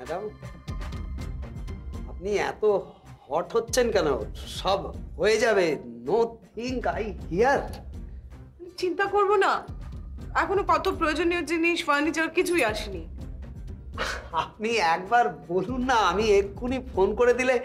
Madam, আপনি এত hot হচ্ছেন কেন? সব হয়ে যাবে। No think I here. চিন্তা করবো না? এখনো কত প্রয়োজনীয় জিনিস, ফার্নিচার কিছুই আসেনি। আপনি একবার বলুন না, আমি এক্ষুনি ফোন করে দিলে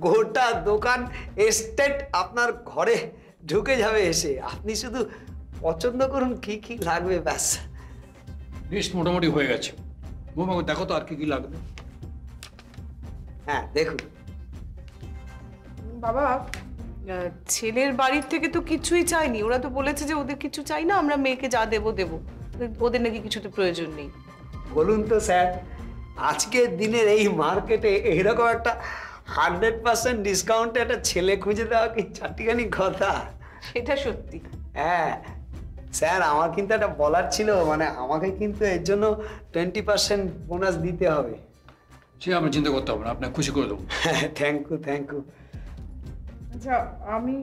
গোটা দোকান এস্টেট আপনার ঘরে ঢুকে যাবে এসে। আপনি শুধু পছন্দ করুন কি কি লাগবে, ব্যাস। লিস্ট মোটামুটি হয়ে গেছে। বৌমাকে দেখো তো আর কি কি লাগবে। হ্যাঁ, দেখুন। বাবা, ছেলের বাড়ির থেকে তো কিছুই চাইনি। ওরা তো বলেছে যে ওদের কিছু চাই না, আমরা মেয়েকে যা দেবো দেবো। ওদের নাকি কিছুতে প্রয়োজন নেই। বলুন তো স্যার, আজকের দিনের এই মার্কেটে এইরকম একটা 100% ডিসকাউন্টে একটা ছেলে খুঁজে দেওয়া কি চারটিখানি কথা? সেটা সত্যি। হ্যাঁ স্যার, আমার কিন্তু একটা বলার ছিল, মানে আমাকে কিন্তু এর জন্য 20% বোনাস দিতে হবে। সে আমরা চিন্তা করতে হবে না, আপনাকে খুশি করে দেবো। Thank you, thank you. আচ্ছা, আমি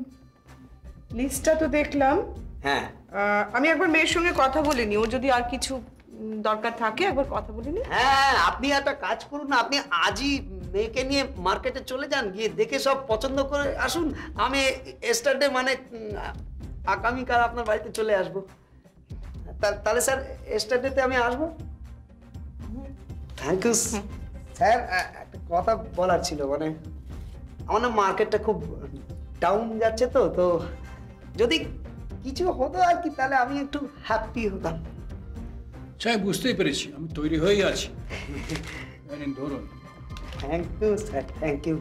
লিস্টটা তো দেখলাম। হ্যাঁ আমি একবার মেয়ের সঙ্গে কথা বলিনি, ওর যদি আর কিছু দরকার থাকে একবার কথা বলিনি। হ্যাঁ, আপনি একটা কাজ করুন না, আপনি আজই মেয়েকে নিয়ে মার্কেটে চলে যান, গিয়ে দেখে সব পছন্দ করে আসুন। আমি এস্টারডে মানে আগামীকাল আপনার বাড়িতে চলে আসবো। তাহলে স্যার এস্টারডেতে আমি আসবো। Thank you sir. একটা কথা বলার ছিল, মানে আমার না মার্কেটটা খুব ডাউন যাচ্ছে, তো তো যদি কিছু হতো আর কি, তাহলে আমি একটু হ্যাপি হতাম। সে বুঝতেই পেরেছি, আমি তৈরি হয়েই আছি। ধরুন। Thank you sir, thank you.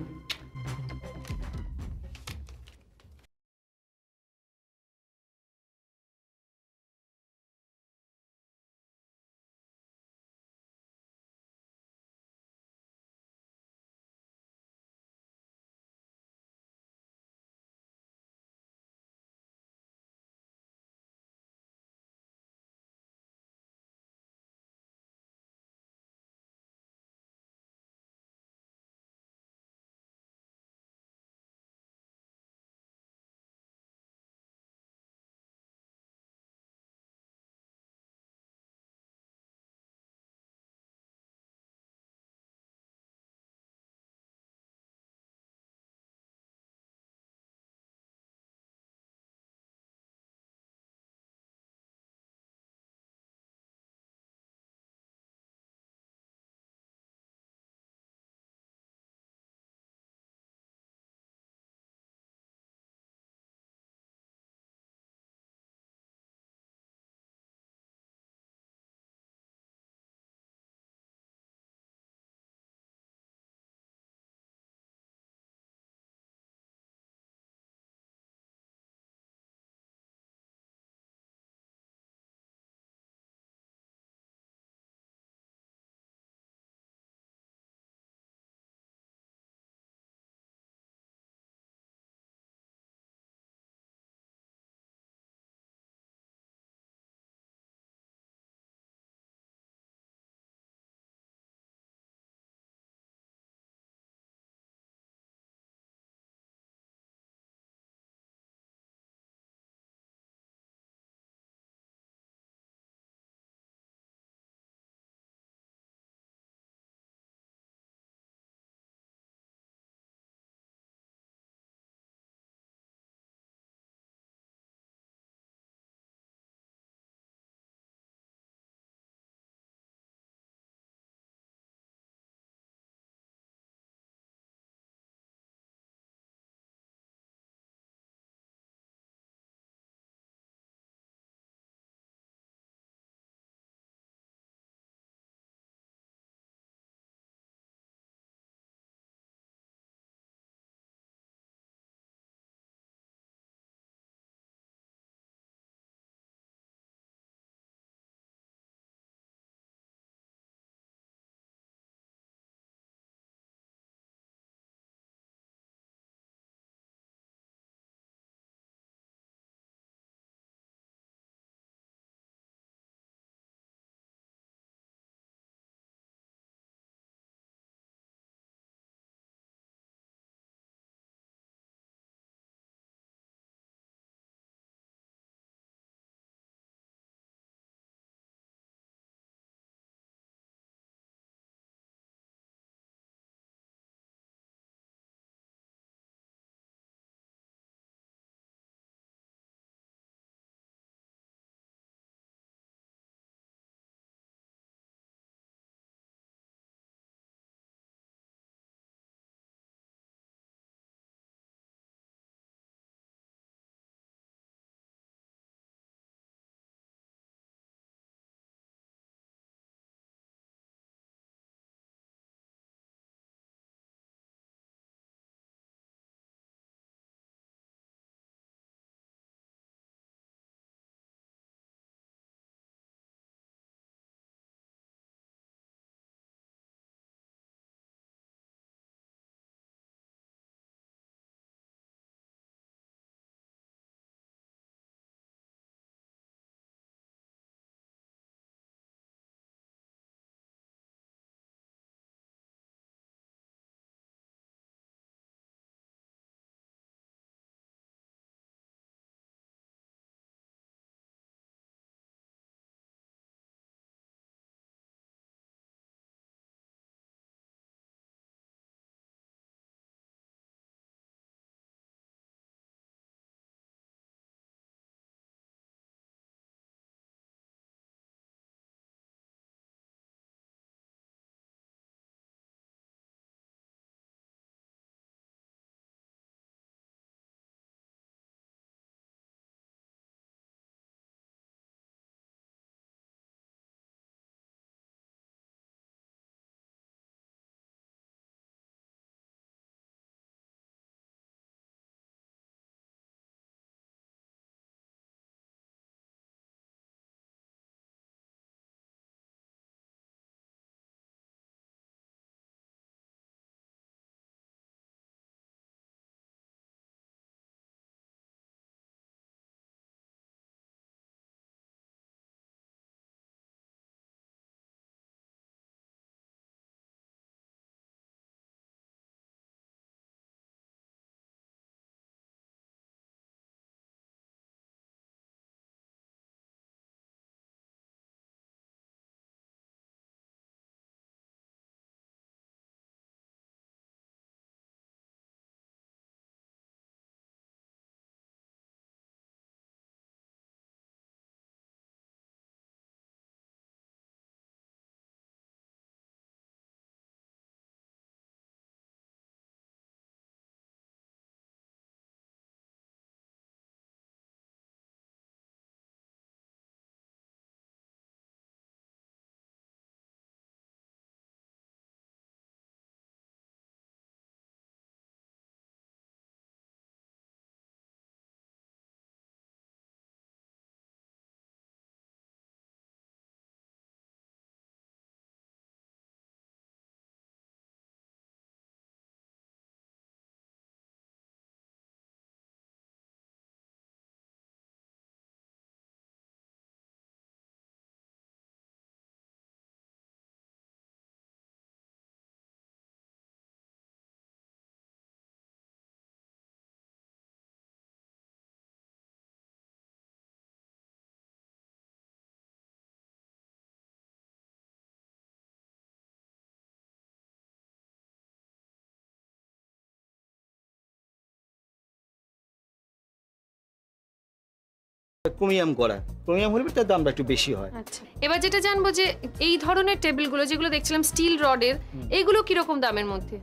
Chromium করা, ক্রোমিয়াম হলে তার দামটা একটু বেশি হয়। আচ্ছা, এবার যেটা জানবো যে এই ধরনের টেবিলগুলো যেগুলো দেখছিলাম স্টিল রডের, এগুলো কিরকম দামের মধ্যে?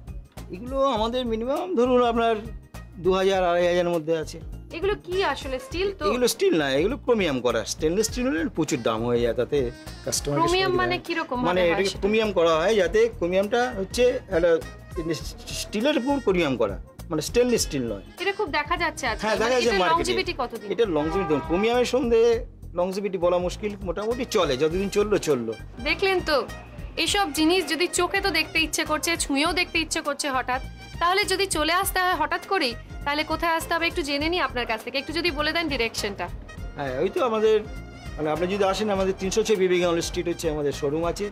এগুলো আমাদের মিনিমাম ধরুন আপনার 2000-2500 মধ্যে আছে। এগুলো কি আসলে স্টিল তো? এগুলো স্টিল না, এগুলো ক্রোমিয়াম করা। স্টেনলেস স্টিল হলে প্রচুর দাম হয়ে যায়, তাতে কাস্টমার ক্রোমিয়াম মানে কিরকম মানে ভাবে হয় এটাকে সেটা? ক্রোমিয়াম করা হয় যাতে ক্রোমিয়ামটা হচ্ছে একটা স্টিলের উপর ক্রোমিয়াম করা, মানে স্টেনলেস স্টিল নয়। এটা খুব দেখা যাচ্ছে আজকাল। হ্যাঁ, দেখা যাচ্ছে এটা মার্কেটে। লংজিভিটি কতদিন? এটা লংজিভিটি ক্রোমিয়ামের সঙ্গে লংজিভিটি বলা মুশকিল, মোটামুটি চলে, যতদিন চললো। দেখলেন তো, এইসব জিনিস যদি চোখে তো দেখতে ইচ্ছে করছে, ছুঁয়েও দেখতে ইচ্ছে করছে হঠাৎ, তাহলে যদি চলে আসতে হয় হঠাৎ করেই, তাহলে কোথায় আসতে হবে একটু জেনে নিই আপনার কাছ থেকে। একটু যদি বলে দেন ডিরেকশনটা। হ্যাঁ, ওই তো আমাদের, মানে আপনি যদি আসেন আমাদের 306 বিবেকানন্দ স্ট্রিট হচ্ছে আমাদের শোরুম আছে,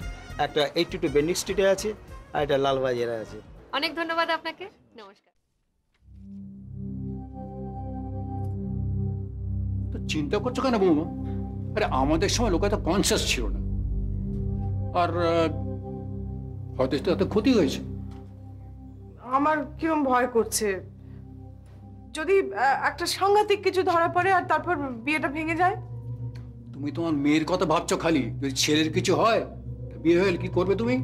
একটা 82 বেন্ডিং স্ট্রিটে আছে, আর একটা লালবাজারে আছে। অনেক ধন্যবাদ আপনাকে, নমস্কার। তো চিন্তা করছো কেন বৌমা? আরে আমাদের সময় লোক এত কনসিয়াস ছিল না, আর হয়তো তাতে ক্ষতি হয়েছে। আমার কিরম ভয় করছে, যদি একটা সাংঘাতিক কিছু ধরা পড়ে আর তারপর বিয়েটা ভেঙে যায়। তুমি তোমার মেয়ের কথা ভাবছো খালি, যদি ছেলের কিছু হয় বিয়ে হয়ে কি করবে তুমি?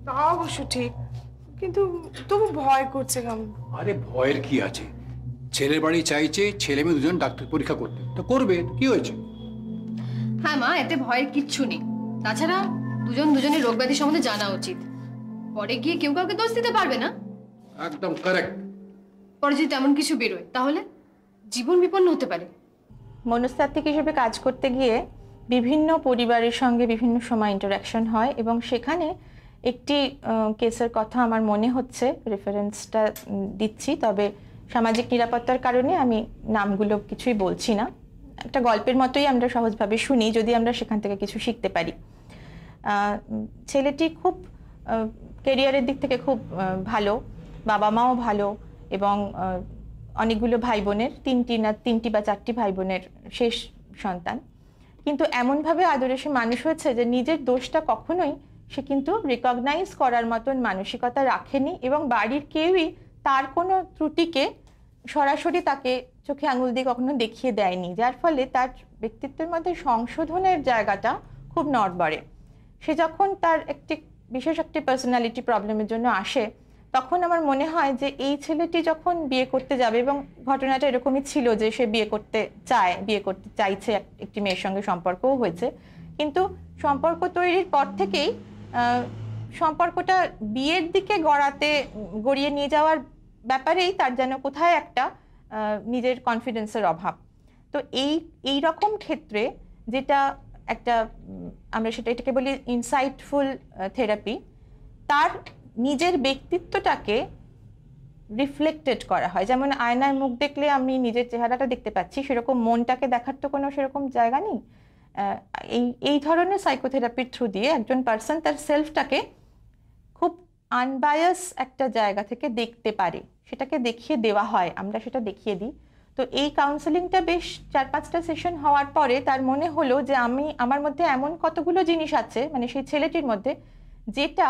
তা অবশ্য ঠিক, কিন্তু তবু ভয় করছে কেমন। আরে ভয়ের কি আছে, ছেলের বাড়ি চাইছে ছেলে মেয়ে দুজন ডাক্তার পরীক্ষা করতে, তো করবে, কি হয়েছে? হ্যাঁ মা, এতে ভয়ের কিচ্ছু নেই। তাছাড়া দুজনের রোগ ব্যাধি সম্বন্ধে জানা উচিত, পরে গিয়ে কেউ কাউকে দোষ দিতে পারবে না। একদম কারেক্ট। পরে যদি তেমন কিছু বেরোয় তাহলে জীবন বিপন্ন হতে পারে। মনস্তাত্ত্বিক হিসেবে কাজ করতে গিয়ে বিভিন্ন পরিবারের সঙ্গে বিভিন্ন সময় ইন্টারাকশন হয়, এবং সেখানে একটি কেসের কথা আমার মনে হচ্ছে, রেফারেন্সটা দিচ্ছি, তবে সামাজিক নিরাপত্তার কারণে আমি নামগুলো কিছুই বলছি না। একটা গল্পের মতোই আমরা সহজভাবে শুনি, যদি আমরা সেখান থেকে কিছু শিখতে পারি। ছেলেটি খুব ক্যারিয়ারের দিক থেকে খুব ভালো, বাবা মাও ভালো, এবং অনেকগুলো ভাই বোনের, তিনটি বা চারটি ভাই বোনের শেষ সন্তান। কিন্তু এমনভাবে আদরে সে মানুষ হয়েছে যে নিজের দোষটা কখনোই সে কিন্তু রিকগনাইজ করার মতন মানসিকতা রাখেনি, এবং বাড়ির কেউই তার কোনো ত্রুটিকে সরাসরি তাকে চোখে আঙুল দিয়ে কখনো দেখিয়ে দেয়নি, যার ফলে তার ব্যক্তিত্বের মধ্যে সংশোধনের জায়গাটা খুব নড়বড়ে। সে যখন তার বিশেষ একটি পার্সোনালিটি প্রবলেমের জন্য আসে, তখন আমার মনে হয় যে এই ছেলেটি যখন বিয়ে করতে যাবে, এবং ঘটনাটা এরকমই ছিল যে সে বিয়ে করতে চাইছে, একটি মেয়ের সঙ্গে সম্পর্কও হয়েছে, কিন্তু সম্পর্ক তৈরির পর থেকেই সম্পর্কটা বিয়ের দিকে গড়িয়ে নিয়ে যাওয়ার ব্যাপারেই তার যেন কোথায় একটা নিজের কনফিডেন্সের অভাব। তো এই রকম ক্ষেত্রে যেটা আমরা এটাকে বলি ইনসাইটফুল থেরাপি, তার নিজের ব্যক্তিত্বটাকে রিফ্লেক্টেড করা হয়। যেমন আয়নায় মুখ দেখলে আমি নিজের চেহারাটা দেখতে পাচ্ছি, সেরকম মনটাকে দেখার তো কোনো সেরকম জায়গা নেই। এই ধরনের সাইকোথেরাপির থ্রু দিয়ে একজন পার্সন তার সেলফটাকে খুব আনবায়াস একটা জায়গা থেকে দেখতে পারে, সেটাকে দেখিয়ে দেওয়া হয়, আমরা সেটা দেখিয়ে দিই। তো এই কাউন্সেলিংটা বেশ 4-5টা সেশন হওয়ার পরে তার মনে হলো যে আমার মধ্যে এমন কতগুলো জিনিস আছে, মানে সেই ছেলেটির মধ্যে, যেটা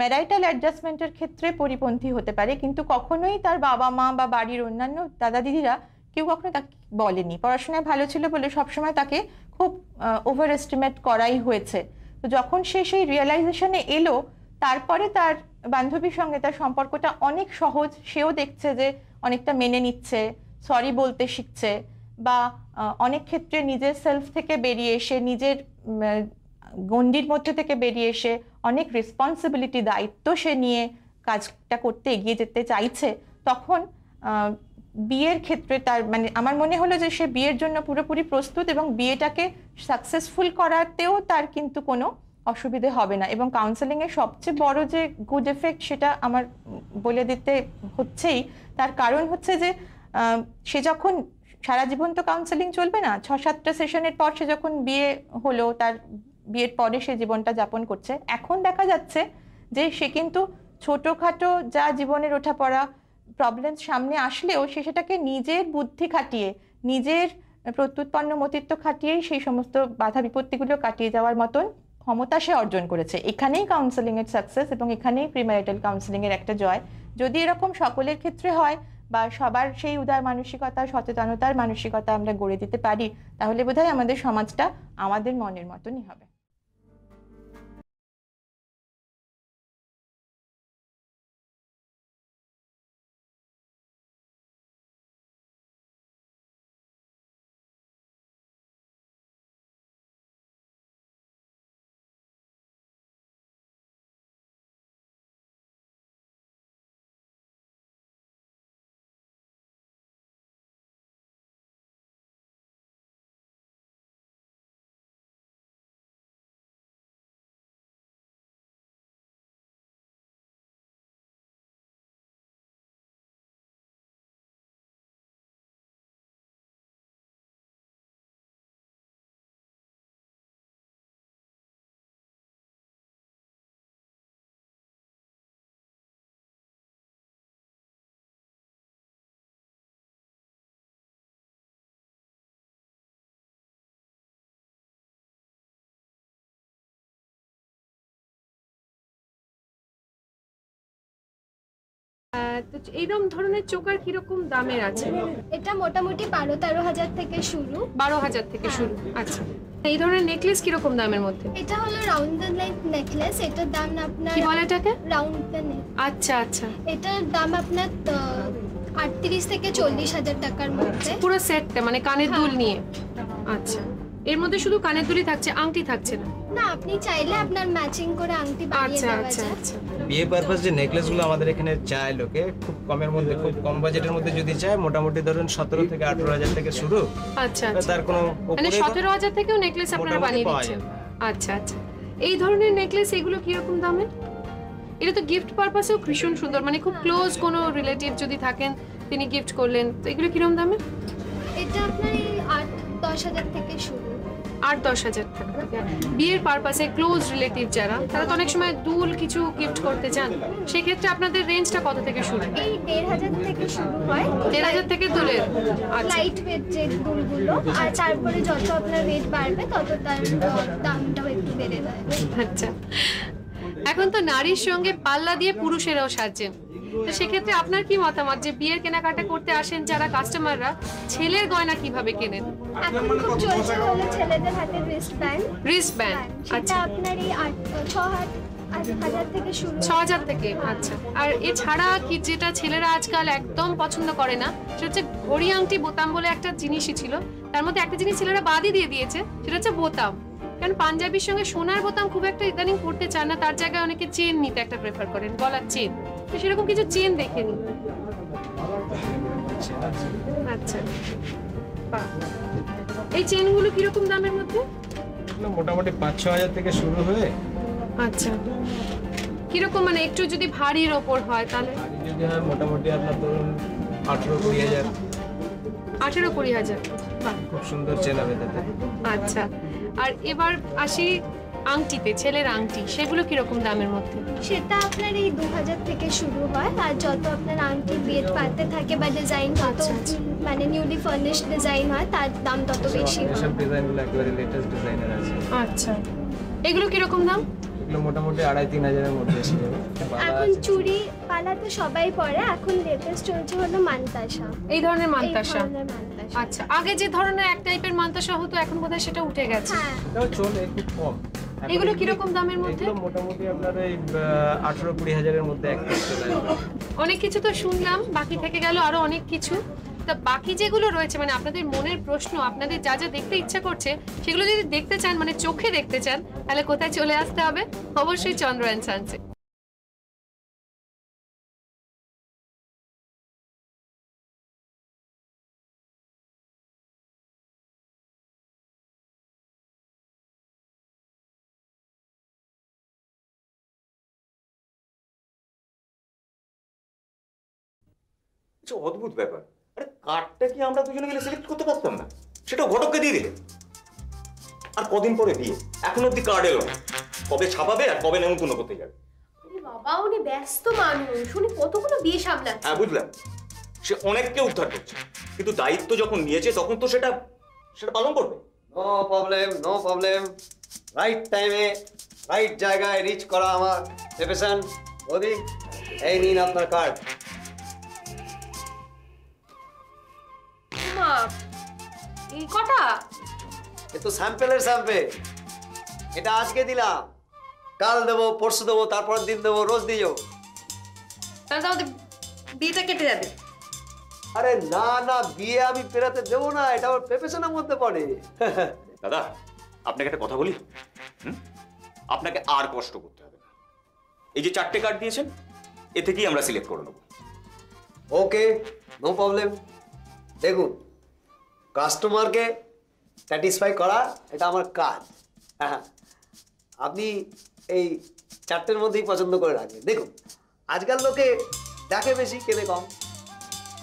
ম্যারাইটাল অ্যাডজাস্টমেন্টের ক্ষেত্রে পরিপন্থী হতে পারে, কিন্তু কখনোই তার বাবা মা বা বাড়ির অন্যান্য দাদা দিদিরা কেউ কখনো তাকে বলেনি। পড়াশোনায় ভালো ছিল বলে সবসময় তাকে খুব ওভার এস্টিমেট করাই হয়েছে। তো যখন সে সেই রিয়েলাইজেশনে এলো, তারপরে তার বান্ধবীর সঙ্গে তার সম্পর্কটা অনেক সহজ, সেও দেখছে যে অনেকটা মেনে নিচ্ছে, সরি বলতে শিখছে, বা অনেক ক্ষেত্রে নিজের সেলফ থেকে বেরিয়ে এসে, নিজের গণ্ডির মধ্যে থেকে বেরিয়ে এসে অনেক রেসপন্সিবিলিটি, দায়িত্ব সে নিয়ে কাজটা করতে এগিয়ে যেতে চাইছে। তখন বিয়ের ক্ষেত্রে তার আমার মনে হলো যে সে বিয়ের জন্য পুরোপুরি প্রস্তুত, এবং বিয়েটাকে সাকসেসফুল করাতেও তার কিন্তু কোনো অসুবিধে হবে না। এবং কাউন্সেলিংয়ের সবচেয়ে বড় যে গুড এফেক্ট, সেটা আমার বলে দিতে হচ্ছেই। তার কারণ হচ্ছে যে সে যখন সারা জীবন তো কাউন্সেলিং চলবে না, 6-7টা সেশনের পর সে যখন বিয়ে হলো, তার বিয়ের পরে সে জীবনটা যাপন করছে, এখন দেখা যাচ্ছে যে সে কিন্তু ছোটোখাটো যা জীবনের ওঠাপড়া প্রবলেম সামনে আসলেও সে সেটাকে নিজের বুদ্ধি খাটিয়ে, নিজের প্রত্যুৎপন্ন মতিত্ব খাটিয়েই সেই সমস্ত বাধা বিপত্তিগুলো কাটিয়ে যাওয়ার মতন ক্ষমতা সে অর্জন করেছে। এখানেই কাউন্সেলিংয়ের সাকসেস, এবং এখানেই প্রিম্যারিটাল কাউন্সেলিংয়ের একটা জয়। যদি এরকম সকলের ক্ষেত্রে হয়, বা সবার সেই উদার মানসিকতা, সচেতনতার মানসিকতা আমরা গড়ে দিতে পারি, তাহলে বোধহয় আমাদের সমাজটা আমাদের মনের মতনই হবে। তো এইরকম ধরনের চোকার কিরকম দামের আছে? এটা মোটামুটি 12-13 হাজার থেকে শুরু। 12,000 থেকে শুরু। আচ্ছা, এই ধরনের নেকলেস কিরকম দামের মধ্যে? এটা হলো রাউন্ড দ্য নেক নেকলেস, এটার দাম আপনার কি বলে এটাকে? রাউন্ড দ্য নেক। আচ্ছা আচ্ছা, এটার দাম আপনার 38 থেকে 40 হাজার টাকার মধ্যে। পুরো সেটটা মানে কানের দুল নিয়ে? আচ্ছা, এর মধ্যে শুধু কানের দুলই থাকছে, আংটি থাকছে না? না, আপনি চাইলে আপনার ম্যাচিং করে আংটি বানিয়ে আচ্ছা দেওয়া আচ্ছা যায়। আচ্ছা। বিয়ে পারপাস যে নেকলেসগুলো আমাদের এখানে চায় লোকে, খুব কমের মধ্যে, খুব কম বাজেটের মধ্যে যদি চায়, মোটামুটি ধরুন 17 থেকে 18 হাজার থেকে শুরু। আচ্ছা আচ্ছা, তার কোনো মানে 17,000 থেকেও নেকলেস আপনারা মোটামুটি বানিয়ে পাওয়া দিচ্ছেন? যাবে। আচ্ছা আচ্ছা, এই ধরনের নেকলেস এগুলো কিরকম দামের? এটা তো গিফট পারপাসেও ভীষণ সুন্দর, মানে খুব ক্লোজ কোনো রিলেটিভ যদি থাকেন তিনি গিফট করলেন, তো এগুলো কিরকম দামের? এটা আপনার এই 8-10 হাজার থেকে শুরু। 8-10 হাজার টাকা। বিয়ের পারপাসে ক্লোজ রিলেটিভ যারা, তারা তো অনেক সময় দুল কিছু গিফট করতে চান, সেক্ষেত্রে আপনাদের রেঞ্জটা কত থেকে শুরু? এই 1.5 হাজার থেকে শুরু হয়। 1.5 হাজার থেকে দুলের? আচ্ছা লাইট ওয়েট যে দুলগুলো, আর তারপরে যত আপনার ওয়েট বাড়বে তত তার দামটাও একটু বেড়ে যায়। আচ্ছা, এখন তো নারীর সঙ্গে পাল্লা দিয়ে পুরুষেরাও সাজেন, তো সেক্ষেত্রে আপনার কি মতামত যে বিয়ের কেনাকাটা করতে আসেন যারা কাস্টমাররা, ছেলের গয়না কিভাবে কেনেন? এখন খুব চলছে হলো ছেলেদের হাতে রিস্ট ব্যান্ড। Wrist band? সেটা আচ্ছা, আপনার এই 6 হাজার থেকে শুরু। 6,000 থেকে? আচ্ছা, আর এছাড়া কি যেটা ছেলেরা আজকাল একদম পছন্দ করে না, সেটা হচ্ছে ঘড়ি আংটি বোতাম বলে একটা জিনিসই ছিল, তার মধ্যে একটা জিনিস ছেলেরা বাদই দিয়ে দিয়েছে, সেটা হচ্ছে বোতাম। কারণ পাঞ্জাবির সঙ্গে সোনার বোতাম খুব একটা ইদানিং পড়তে চান না, তার জায়গায় অনেকে চেন নিতে একটা প্রেফার করেন, গলার চেন। তো সেরকম কিছু চেন দেখে নিন। আচ্ছা, বাহ। এই চেনগুলো কিরকম দামের মধ্যে? মোটামুটি 5-6 হাজার থেকে শুরু হয়ে। আচ্ছা, কিরকম মানে একটু যদি ভারীর ওপর হয় তাহলে? যদি হয় মোটামুটি আপনার ধরুন 18-20 হাজার। 18-20 হাজার। বাহ, খুব সুন্দর চেন হবে তাতে। আচ্ছা, আর এবার আসি আংটিতে, ছেলের আংটি, সেগুলো কিরকম দামের মধ্যে? সেটা আপনার এই 2 হাজার থেকে শুরু হয়, আর যত আপনার আংটি বিয়ের পাতে থাকে বা ডিজাইন তত মানে নিউলি ফার্নিশড ডিজাইন হয়, তার দাম তত বেশি হয়। এসব ডিজাইনগুলো একেবারে লেটেস্ট ডিজাইনের আছে। আচ্ছা, এগুলো কিরকম দাম? এগুলো মোটামুটি 2.5-3 হাজারের মধ্যে এসে যাবে। এখন চুড়ি পালা তো সবাই পরে, এখন লেটেস্ট চলছে হলো মানতাসা। এই ধরনের এই মানতাসা? ধরনের মানতাসা। আচ্ছা, আগে যে ধরনের এক টাইপের মানতাসা হতো এখন বোধহয় সেটা উঠে গেছে। হ্যাঁ, এটাও চলে খুব কম। এখন এগুলো কিরকম দামের মধ্যে? এগুলো মোটামুটি আপনার এই 18-20 হাজারের মধ্যে এক পিস চলে আসবে। অনেক কিছু তো শুনলাম, বাকি থেকে গেল আরো অনেক কিছু। তা বাকি যেগুলো রয়েছে, মানে আপনাদের মনের প্রশ্ন, আপনাদের যা যা দেখতে ইচ্ছা করছে, সেগুলো যদি দেখতে চান, মানে চোখে দেখতে চান, তাহলে কোথায় চলে আসতে হবে? অবশ্যই চন্দ্র অ্যান্ড সানসে। আচ্ছা, অদ্ভুত ব্যাপার। আরে কার্ডটা কি আমরা দুজনে গেলে সিলেক্ট করতে পারতাম না? সেটা ঘটককে দিয়ে দিলে। আর কদিন পরে বিয়ে, এখন অব্দি কার্ড এলো না। কবে ছাপাবে আর কবে নেমন্তন্ন করতে যাবে? বাবা, উনি ব্যস্ত মানুষ, উনি কতগুলো বিয়ে সামলাচ্ছে। হ্যাঁ, বুঝলাম, সে অনেককে উদ্ধার করছে, কিন্তু দায়িত্ব যখন নিয়েছে তখন তো সেটা পালন করবে। No problem, no problem. Right টাইমে রাইট জায়গায় রিচ করা আমার প্রফেশন। বৌদি, এই নিন আপনার কার্ড। এই কটা? এ তো স্যাম্পেলের স্যাম্পেল। এটা আজকে দিলাম, কাল দেবো, পরশু দেবো, তারপরের দিন দেবো, রোজ দিয়ে যাবো। তাহলে তো আমাদের বিয়েটা কেটে যাবে। আরে না না, বিয়ে আমি পেরাতে দেবো না, এটা আমার প্রেপারেশনের মধ্যে পড়ে। দাদা আপনাকে একটা কথা বলি, আপনাকে আর কষ্ট করতে হবে না। এই যে 4টে কার্ড দিয়েছেন, এ থেকেই আমরা সিলেক্ট করে নেবো। ওকে, নো প্রবলেম। দেখুন, কাস্টমারকে স্যাটিসফাই করা এটা আমার কাজ। হ্যাঁ, আপনি এই 4টের মধ্যেই পছন্দ করে রাখবেন। দেখুন, আজকাল লোকে দেখে বেশি, কেনে কম,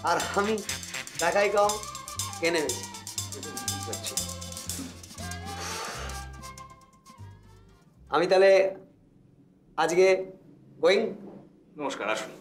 আর আমি দেখাই কম, কেনে বেশি। আমি তাহলে আজকে গোয়িং। নমস্কার, আসুন।